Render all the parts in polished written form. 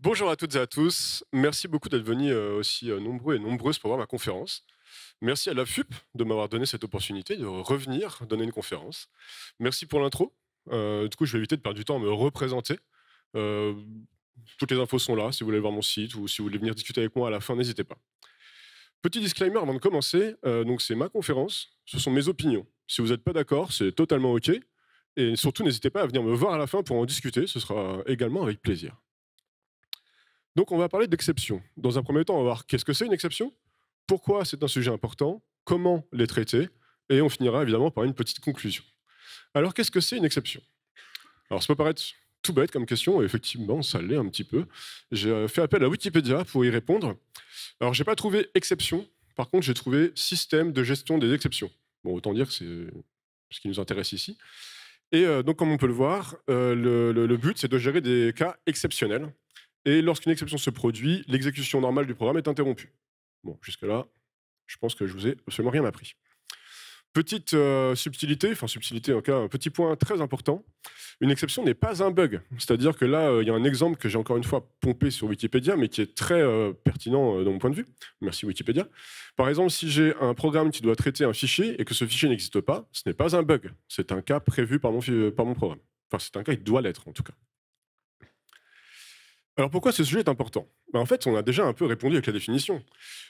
Bonjour à toutes et à tous. Merci beaucoup d'être venus aussi nombreux et nombreuses pour voir ma conférence. Merci à la FUP de m'avoir donné cette opportunité de revenir donner une conférence. Merci pour l'intro. Du coup, je vais éviter de perdre du temps à me représenter. Euh, Toutes les infos sont là. Si vous voulez voir mon site ou si vous voulez venir discuter avec moi à la fin, n'hésitez pas. Petit disclaimer avant de commencer. Donc, c'est ma conférence. Ce sont mes opinions. Si vous n'êtes pas d'accord, c'est totalement OK. Et surtout, n'hésitez pas à venir me voir à la fin pour en discuter. Ce sera également avec plaisir. Donc, on va parler d'exceptions. Dans un premier temps, on va voir qu'est-ce que c'est une exception, pourquoi c'est un sujet important, comment les traiter, et on finira évidemment par une petite conclusion. Alors, qu'est-ce que c'est une exception? Alors, ça peut paraître tout bête comme question, et effectivement, ça l'est un petit peu. J'ai fait appel à Wikipédia pour y répondre. Alors, j'ai pas trouvé exception, par contre, j'ai trouvé système de gestion des exceptions. Bon, autant dire que c'est ce qui nous intéresse ici. Et donc, comme on peut le voir, le but, c'est de gérer des cas exceptionnels. Et lorsqu'une exception se produit, l'exécution normale du programme est interrompue. Bon, jusque-là, je pense que je vous ai absolument rien appris. Petite subtilité, enfin subtilité en cas, un petit point très important, une exception n'est pas un bug. C'est-à-dire que là, il y a un exemple que j'ai encore une fois pompé sur Wikipédia, mais qui est très pertinent de mon point de vue. Merci Wikipédia. Par exemple, si j'ai un programme qui doit traiter un fichier et que ce fichier n'existe pas, ce n'est pas un bug. C'est un cas prévu par mon programme. Enfin, c'est un cas qui doit l'être en tout cas. Alors pourquoi ce sujet est important? En fait, on a déjà un peu répondu avec la définition.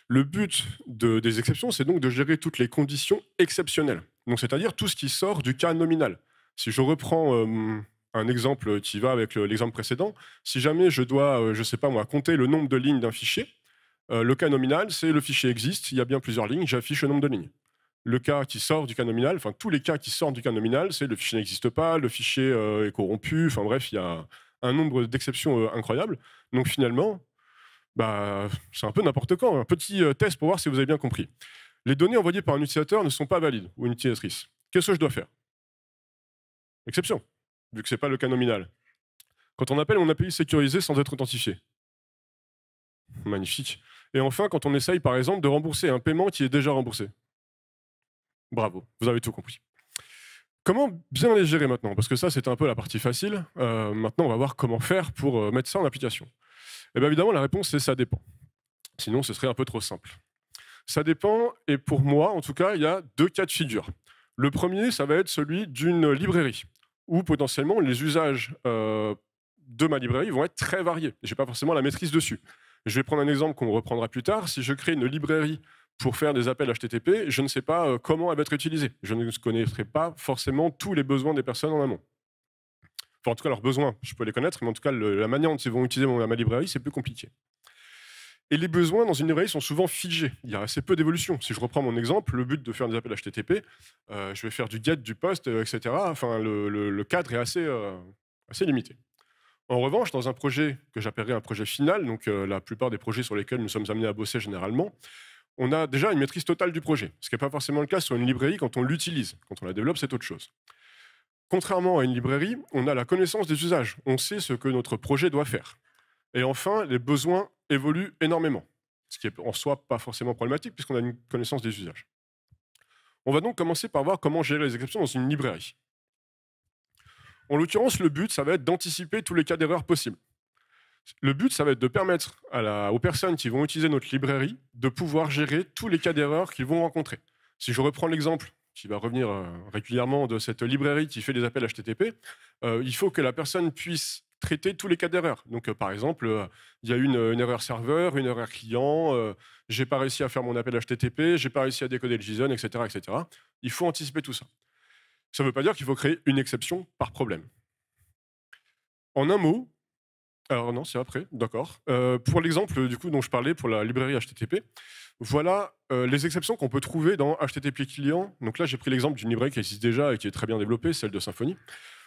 Le but des exceptions, c'est donc de gérer toutes les conditions exceptionnelles. Donc, c'est-à-dire tout ce qui sort du cas nominal. Si je reprends un exemple qui va avec l'exemple précédent, si jamais je dois, je ne sais pas moi, compter le nombre de lignes d'un fichier, le cas nominal, c'est le fichier existe, il y a bien plusieurs lignes, j'affiche le nombre de lignes. Le cas qui sort du cas nominal, enfin tous les cas qui sortent du cas nominal, c'est le fichier n'existe pas, le fichier est corrompu, enfin bref, il y a un nombre d'exceptions incroyables. Donc finalement, c'est un peu n'importe quoi. Un petit test pour voir si vous avez bien compris. Les données envoyées par un utilisateur ne sont pas valides, ou une utilisatrice. Qu'est-ce que je dois faire? Exception, vu que ce n'est pas le cas nominal. Quand on appelle mon API sécurisé sans être authentifié. Magnifique. Et enfin, quand on essaye par exemple de rembourser un paiement qui est déjà remboursé. Bravo, vous avez tout compris. Comment bien les gérer maintenant? Parce que ça, c'était un peu la partie facile. Maintenant, on va voir comment faire pour mettre ça en application. Et bien évidemment, la réponse, c'est ça dépend. Sinon, ce serait un peu trop simple. Ça dépend, et pour moi, en tout cas, il y a deux cas de figure. Le premier, ça va être celui d'une librairie, où potentiellement, les usages de ma librairie vont être très variés. Je n'ai pas forcément la maîtrise dessus. Je vais prendre un exemple qu'on reprendra plus tard. Si je crée une librairie pour faire des appels HTTP, je ne sais pas comment elle va être utilisée. Je ne connaîtrai pas forcément tous les besoins des personnes en amont. Enfin, en tout cas, leurs besoins, je peux les connaître, mais en tout cas, la manière dont ils vont utiliser ma librairie, c'est plus compliqué. Et les besoins dans une librairie sont souvent figés. Il y a assez peu d'évolution. Si je reprends mon exemple, le but de faire des appels HTTP, je vais faire du get, du post, etc. Enfin, le cadre est assez limité. En revanche, dans un projet que j'appellerais un projet final, donc la plupart des projets sur lesquels nous sommes amenés à bosser généralement, on a déjà une maîtrise totale du projet, ce qui n'est pas forcément le cas sur une librairie quand on l'utilise. Quand on la développe, c'est autre chose. Contrairement à une librairie, on a la connaissance des usages. On sait ce que notre projet doit faire. Et enfin, les besoins évoluent énormément, ce qui est en soi pas forcément problématique puisqu'on a une connaissance des usages. On va donc commencer par voir comment gérer les exceptions dans une librairie. En l'occurrence, le but, ça va être d'anticiper tous les cas d'erreur possibles. Le but, ça va être de permettre aux personnes qui vont utiliser notre librairie de pouvoir gérer tous les cas d'erreur qu'ils vont rencontrer. Si je reprends l'exemple qui va revenir régulièrement de cette librairie qui fait des appels HTTP, il faut que la personne puisse traiter tous les cas d'erreur. Donc, par exemple, il y a une erreur serveur, une erreur client, j'ai pas réussi à faire mon appel HTTP, j'ai pas réussi à décoder le JSON, etc., etc. Il faut anticiper tout ça. Ça ne veut pas dire qu'il faut créer une exception par problème. En un mot, alors non, c'est après, d'accord. Pour l'exemple du coup dont je parlais pour la librairie HTTP, voilà les exceptions qu'on peut trouver dans HTTP client. Donc là, j'ai pris l'exemple d'une librairie qui existe déjà et qui est très bien développée, celle de Symfony.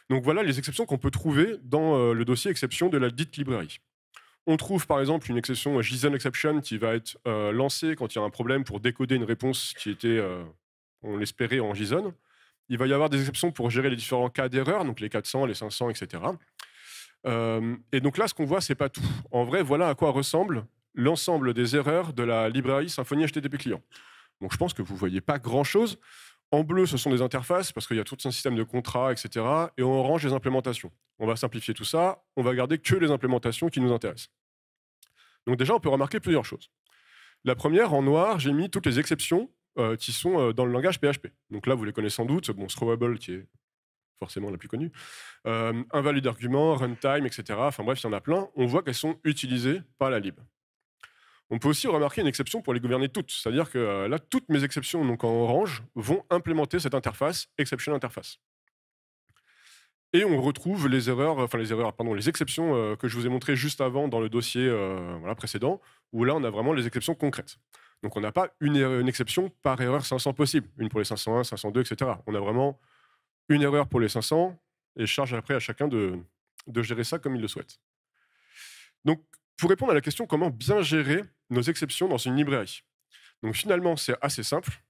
Donc voilà les exceptions qu'on peut trouver dans le dossier exception de la dite librairie. On trouve par exemple une exception JSON exception qui va être lancée quand il y a un problème pour décoder une réponse qui était, on l'espérait, en JSON. Il va y avoir des exceptions pour gérer les différents cas d'erreur, donc les 400, les 500, etc. Et donc là, ce qu'on voit, c'est pas tout. En vrai, voilà à quoi ressemble l'ensemble des erreurs de la librairie Symfony HTTP client. Donc je pense que vous voyez pas grand-chose. En bleu, ce sont des interfaces, parce qu'il y a tout un système de contrats, etc. Et en orange, les implémentations. On va simplifier tout ça, on va garder que les implémentations qui nous intéressent. Donc déjà, on peut remarquer plusieurs choses. La première, en noir, j'ai mis toutes les exceptions qui sont dans le langage PHP. Donc là, vous les connaissez sans doute. Bon, throwable, qui est forcément la plus connue. Invalid argument, runtime, etc. Enfin bref, il y en a plein. On voit qu'elles sont utilisées par la lib. On peut aussi remarquer une exception pour les gouverner toutes. C'est-à-dire que là, toutes mes exceptions, donc en orange, vont implémenter cette interface, exception interface. Et on retrouve les exceptions que je vous ai montrées juste avant dans le dossier précédent, où là, on a vraiment les exceptions concrètes. Donc on n'a pas une exception par erreur 500 possible, une pour les 501, 502, etc. On a vraiment une erreur pour les 500, et charge après à chacun de gérer ça comme il le souhaite. Donc, pour répondre à la question comment bien gérer nos exceptions dans une librairie. Donc finalement, c'est assez simple.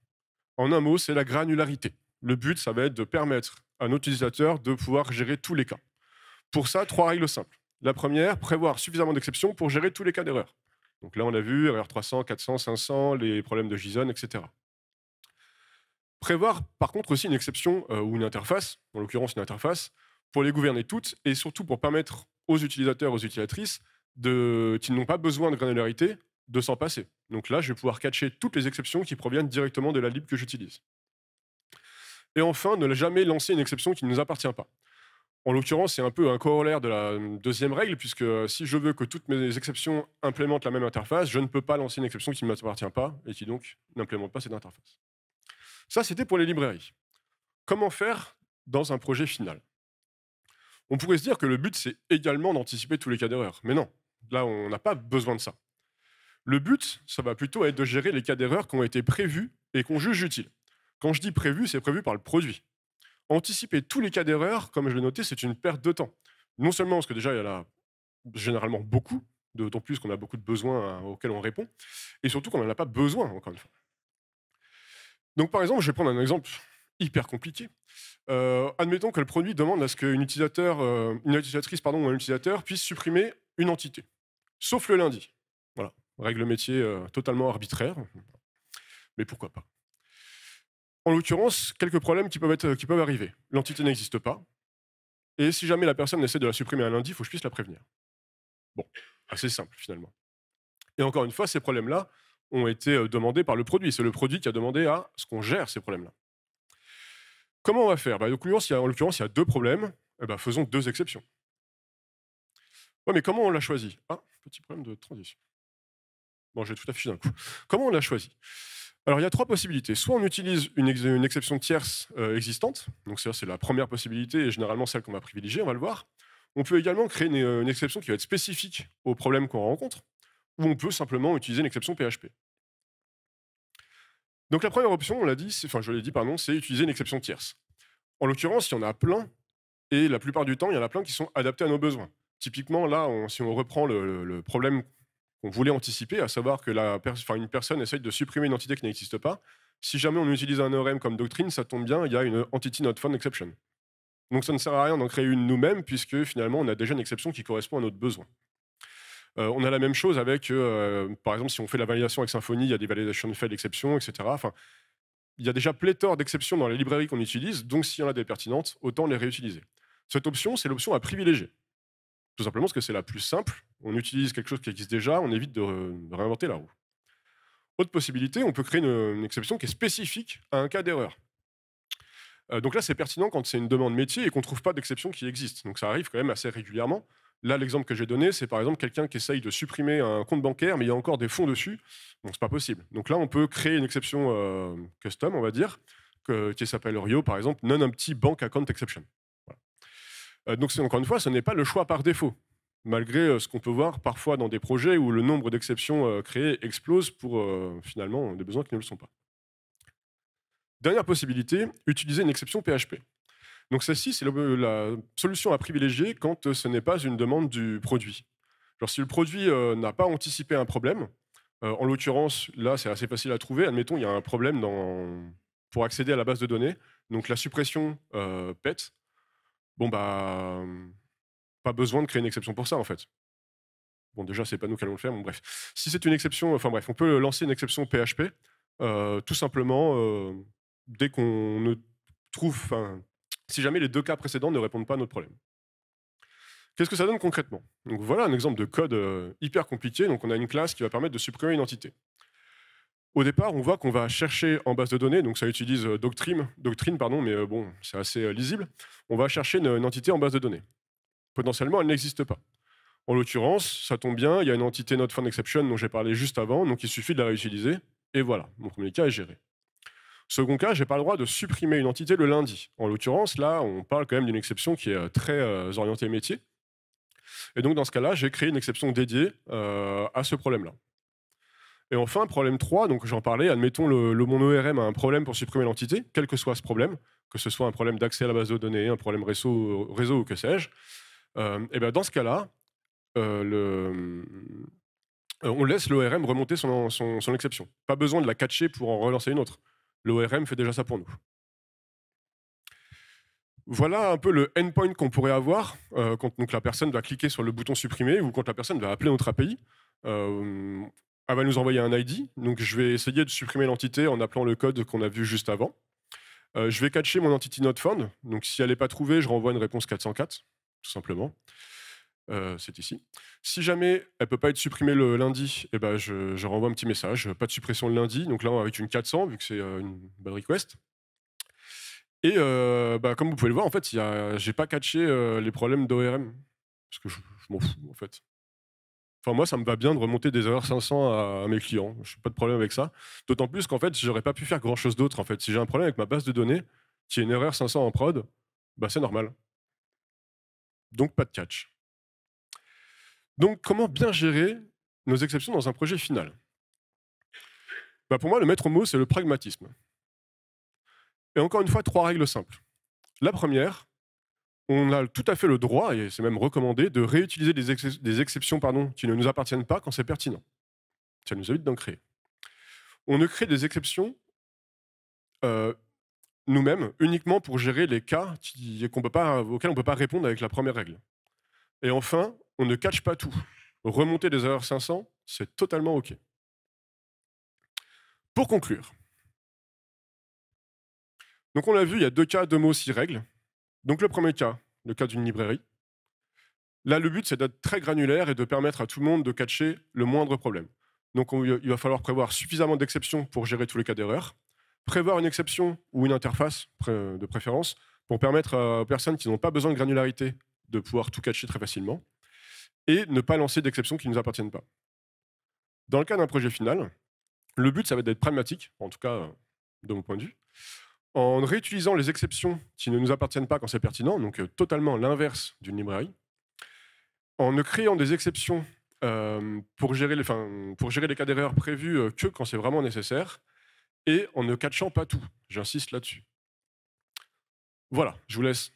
En un mot, c'est la granularité. Le but, ça va être de permettre à nos utilisateurs de pouvoir gérer tous les cas. Pour ça, 3 règles simples. La première, prévoir suffisamment d'exceptions pour gérer tous les cas d'erreur. Donc là, on a vu erreur 300, 400, 500, les problèmes de JSON, etc. Prévoir, par contre, aussi une exception ou une interface, en l'occurrence une interface, pour les gouverner toutes et surtout pour permettre aux utilisateurs, aux utilisatrices, qui n'ont pas besoin de granularité, de s'en passer. Donc là, je vais pouvoir catcher toutes les exceptions qui proviennent directement de la lib que j'utilise. Et enfin, ne jamais lancer une exception qui ne nous appartient pas. En l'occurrence, c'est un peu un corollaire de la deuxième règle, puisque si je veux que toutes mes exceptions implémentent la même interface, je ne peux pas lancer une exception qui ne m'appartient pas et qui donc n'implémente pas cette interface. Ça, c'était pour les librairies. Comment faire dans un projet final? On pourrait se dire que le but, c'est également d'anticiper tous les cas d'erreur. Mais non, là, on n'a pas besoin de ça. Le but, ça va plutôt être de gérer les cas d'erreur qui ont été prévus et qu'on juge utiles. Quand je dis prévu, c'est prévu par le produit. Anticiper tous les cas d'erreur, comme je l'ai noté, c'est une perte de temps. Non seulement parce que déjà, il y en a généralement beaucoup, d'autant plus qu'on a beaucoup de besoins auxquels on répond, et surtout qu'on n'en a pas besoin, encore une fois. Donc par exemple, je vais prendre un exemple hyper compliqué. Admettons que le produit demande à ce qu'une utilisatrice ou un utilisateur puisse supprimer une entité, sauf le lundi. Voilà, règle métier totalement arbitraire, mais pourquoi pas. En l'occurrence, quelques problèmes qui peuvent arriver. L'entité n'existe pas, et si jamais la personne essaie de la supprimer un lundi, il faut que je puisse la prévenir. Bon, assez simple finalement. Et encore une fois, ces problèmes-là ont été demandés par le produit. C'est le produit qui a demandé à ce qu'on gère ces problèmes-là. Comment on va faire? En l'occurrence, il y a 2 problèmes. Faisons 2 exceptions. Ouais, mais comment on l'a choisi? Ah, petit problème de transition. Bon, je vais tout afficher d'un coup. Comment on l'a choisi? Alors, il y a 3 possibilités. Soit on utilise une exception tierce existante, donc ça, c'est la première possibilité, et généralement celle qu'on va privilégier, on va le voir. On peut également créer une exception qui va être spécifique au problème qu'on rencontre, ou on peut simplement utiliser une exception PHP. Donc la première option, c'est utiliser une exception tierce. En l'occurrence, il y en a plein, et la plupart du temps, il y en a plein qui sont adaptés à nos besoins. Typiquement, là, si on reprend le problème qu'on voulait anticiper, à savoir que une personne essaye de supprimer une entité qui n'existe pas, si jamais on utilise un ORM comme doctrine, ça tombe bien, il y a une entity not found exception. Donc ça ne sert à rien d'en créer une nous-mêmes, puisque finalement, on a déjà une exception qui correspond à notre besoin. On a la même chose avec, par exemple, si on fait la validation avec Symfony, il y a des validation fail exceptions, etc. Enfin, il y a déjà pléthore d'exceptions dans les librairies qu'on utilise, donc s'il y en a des pertinentes, autant les réutiliser. Cette option, c'est l'option à privilégier. Tout simplement parce que c'est la plus simple, on utilise quelque chose qui existe déjà, on évite de réinventer la roue. Autre possibilité, on peut créer une exception qui est spécifique à un cas d'erreur. Donc là, c'est pertinent quand c'est une demande métier et qu'on ne trouve pas d'exception qui existe. Donc ça arrive quand même assez régulièrement. Là, l'exemple que j'ai donné, c'est par exemple quelqu'un qui essaye de supprimer un compte bancaire, mais il y a encore des fonds dessus. Bon, c'est pas possible. Donc là, on peut créer une exception custom, on va dire, qui s'appelle Rio, par exemple, non-empty bank account exception. Voilà. Donc encore une fois, ce n'est pas le choix par défaut, malgré ce qu'on peut voir parfois dans des projets où le nombre d'exceptions créées explose pour finalement des besoins qui ne le sont pas. Dernière possibilité, utiliser une exception PHP. Donc celle-ci, c'est la solution à privilégier quand ce n'est pas une demande du produit. Genre si le produit n'a pas anticipé un problème, en l'occurrence, là c'est assez facile à trouver, admettons il y a un problème pour accéder à la base de données, donc la suppression pète, bon bah pas besoin de créer une exception pour ça en fait. Bon déjà c'est pas nous qui allons le faire, bon bref. Si c'est une exception, enfin bref, on peut lancer une exception PHP, tout simplement dès qu'on ne trouve, si jamais les deux cas précédents ne répondent pas à notre problème. Qu'est-ce que ça donne concrètement? Donc voilà un exemple de code hyper compliqué. Donc on a une classe qui va permettre de supprimer une entité. Au départ, on voit qu'on va chercher en base de données, donc ça utilise Doctrine, pardon, mais bon, c'est assez lisible. On va chercher une entité en base de données. Potentiellement, elle n'existe pas. En l'occurrence, ça tombe bien, il y a une entité NotFoundException dont j'ai parlé juste avant, donc il suffit de la réutiliser, et voilà, mon premier cas est géré. Second cas, je n'ai pas le droit de supprimer une entité le lundi. En l'occurrence, là, on parle quand même d'une exception qui est très orientée métier. Et donc, dans ce cas-là, j'ai créé une exception dédiée à ce problème-là. Et enfin, problème 3, donc j'en parlais, admettons mon ORM a un problème pour supprimer l'entité, quel que soit ce problème, que ce soit un problème d'accès à la base de données, un problème réseau ou que sais-je. Et bien dans ce cas-là, on laisse l'ORM remonter son exception. Pas besoin de la catcher pour en relancer une autre. L'ORM fait déjà ça pour nous. Voilà un peu le endpoint qu'on pourrait avoir quand donc, la personne va cliquer sur le bouton supprimer ou quand la personne va appeler notre API. Elle va nous envoyer un ID, donc je vais essayer de supprimer l'entité en appelant le code qu'on a vu juste avant. Je vais catcher mon entity not found, donc si elle n'est pas trouvée, je renvoie une réponse 404, tout simplement. C'est ici. Si jamais elle ne peut pas être supprimée le lundi, eh ben je renvoie un petit message, pas de suppression le lundi, donc là avec une 400, vu que c'est une bad request. Et comme vous pouvez le voir, en fait, j'ai pas catché les problèmes d'ORM, parce que je m'en fous, en fait. Enfin, moi, ça me va bien de remonter des erreurs 500 à mes clients. Je n'ai pas de problème avec ça. D'autant plus qu'en fait, j'aurais pas pu faire grand-chose d'autre. En fait, si j'ai un problème avec ma base de données, qui est une erreur 500 en prod, bah, c'est normal. Donc, pas de catch. Donc, comment bien gérer nos exceptions dans un projet final? Bah, pour moi, le maître mot, c'est le pragmatisme. Et encore une fois, 3 règles simples. La première, on a tout à fait le droit, et c'est même recommandé, de réutiliser des exceptions qui ne nous appartiennent pas quand c'est pertinent. Ça nous évite d'en créer. On ne crée des exceptions nous-mêmes uniquement pour gérer les cas auxquels on ne peut pas répondre avec la première règle. Et enfin, on ne catch pas tout. Remonter des erreurs 500, c'est totalement OK. Pour conclure, donc on l'a vu, il y a 2 cas, 2 mots, 6 règles. Donc le premier cas, le cas d'une librairie. Là, le but, c'est d'être très granulaire et de permettre à tout le monde de catcher le moindre problème. Donc il va falloir prévoir suffisamment d'exceptions pour gérer tous les cas d'erreur, prévoir une exception ou une interface de préférence pour permettre aux personnes qui n'ont pas besoin de granularité de pouvoir tout catcher très facilement, et ne pas lancer d'exceptions qui ne nous appartiennent pas. Dans le cas d'un projet final, le but, ça va être d'être pragmatique, en tout cas de mon point de vue, en réutilisant les exceptions qui ne nous appartiennent pas quand c'est pertinent, donc totalement l'inverse d'une librairie, en ne créant des exceptions pour gérer les cas d'erreur prévus que quand c'est vraiment nécessaire, et en ne catchant pas tout. J'insiste là-dessus. Voilà, je vous laisse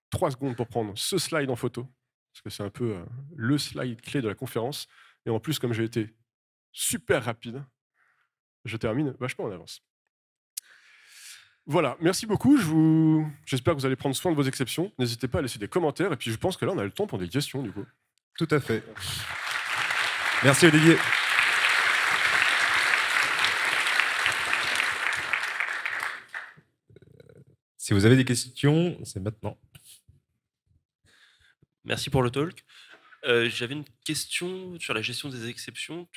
3 secondes pour prendre ce slide en photo, parce que c'est un peu le slide clé de la conférence. Et en plus, comme j'ai été super rapide, je termine vachement en avance. Voilà, merci beaucoup. J'espère que vous allez prendre soin de vos exceptions. N'hésitez pas à laisser des commentaires. Et puis, je pense que là, on a le temps pour des questions, du coup. Tout à fait. Merci, Olivier. Si vous avez des questions, c'est maintenant. Merci pour le talk. J'avais une question sur la gestion des exceptions.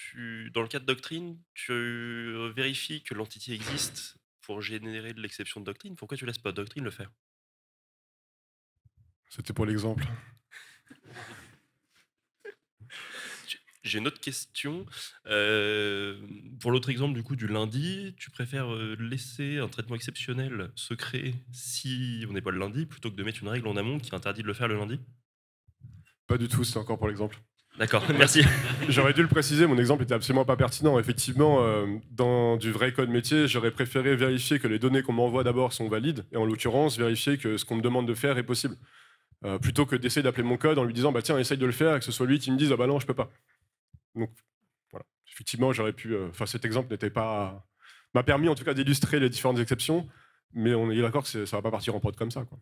Dans le cas de Doctrine, tu vérifies que l'entité existe pour générer de l'exception de Doctrine. Pourquoi tu laisses pas Doctrine le faire? C'était pour l'exemple. J'ai une autre question. Pour l'autre exemple du coup du lundi, tu préfères laisser un traitement exceptionnel secret si on n'est pas le lundi, plutôt que de mettre une règle en amont qui interdit de le faire le lundi? Pas du tout, c'est encore pour l'exemple. D'accord, merci. J'aurais dû le préciser, mon exemple était absolument pas pertinent. Effectivement, dans du vrai code métier, j'aurais préféré vérifier que les données qu'on m'envoie d'abord sont valides, et en l'occurrence, vérifier que ce qu'on me demande de faire est possible. plutôt que d'essayer d'appeler mon code en lui disant bah tiens essaye de le faire et que ce soit lui qui me dise ah bah non je peux pas. Donc voilà, effectivement j'aurais pu, cet exemple m'a permis en tout cas d'illustrer les différentes exceptions, mais on est d'accord que ça va pas partir en prod comme ça, quoi.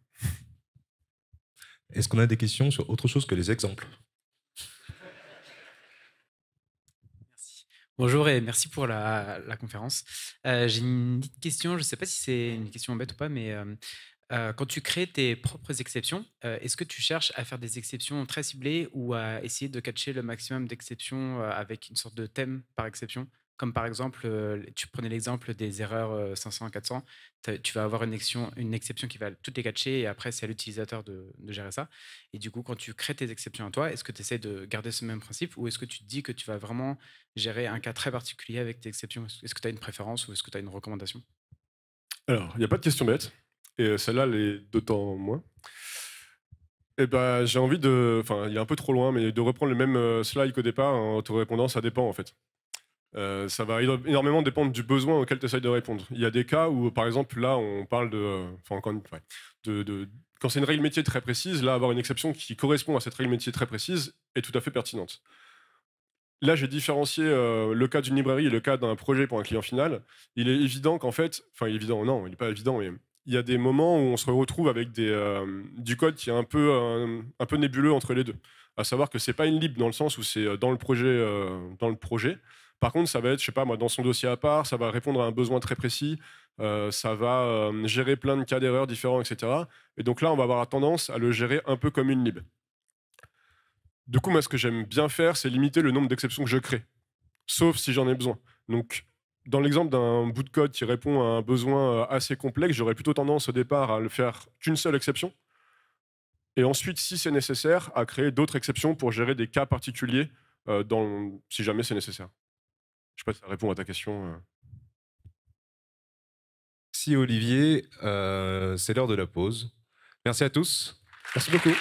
Est-ce qu'on a des questions sur autre chose que les exemples? Merci. Bonjour et merci pour la conférence. J'ai une petite question, je ne sais pas si c'est une question bête ou pas, mais quand tu crées tes propres exceptions, est-ce que tu cherches à faire des exceptions très ciblées ou à essayer de catcher le maximum d'exceptions avec une sorte de thème par exception? Comme par exemple, tu prenais l'exemple des erreurs 500, 400, tu vas avoir une exception qui va toutes les catcher et après c'est à l'utilisateur de gérer ça. Et du coup, quand tu crées tes exceptions à toi, est-ce que tu essaies de garder ce même principe ou est-ce que tu te dis que tu vas vraiment gérer un cas très particulier avec tes exceptions? Est-ce que tu as une préférence ou est-ce que tu as une recommandation? Alors, il n'y a pas de question bête, et celle-là l'est d'autant moins. Et bah, j'ai envie de. Enfin, il est un peu trop loin, mais de reprendre le même slide qu'au départ, en auto-répondant, ça dépend en fait. Ça va énormément dépendre du besoin auquel tu essayes de répondre. Il y a des cas où, par exemple, là, on parle quand c'est une règle métier très précise, là, avoir une exception qui correspond à cette règle métier très précise est tout à fait pertinente. Là, j'ai différencié le cas d'une librairie et le cas d'un projet pour un client final. Il est évident qu'en fait, enfin évident, non, il n'est pas évident, mais il y a des moments où on se retrouve avec du code qui est un peu nébuleux entre les deux. À savoir que c'est pas une lib dans le sens où c'est dans le projet. Par contre, ça va être, je sais pas moi, dans son dossier à part, ça va répondre à un besoin très précis, ça va gérer plein de cas d'erreurs différents, etc. Et donc là, on va avoir tendance à le gérer un peu comme une lib. Du coup, moi, ce que j'aime bien faire, c'est limiter le nombre d'exceptions que je crée, sauf si j'en ai besoin. Donc, dans l'exemple d'un bout de code qui répond à un besoin assez complexe, j'aurais plutôt tendance au départ à le faire qu'une seule exception, et ensuite, si c'est nécessaire, à créer d'autres exceptions pour gérer des cas particuliers, si jamais c'est nécessaire. Je sais pas si ça répond à ta question. Merci Olivier, c'est l'heure de la pause. Merci à tous. Merci beaucoup.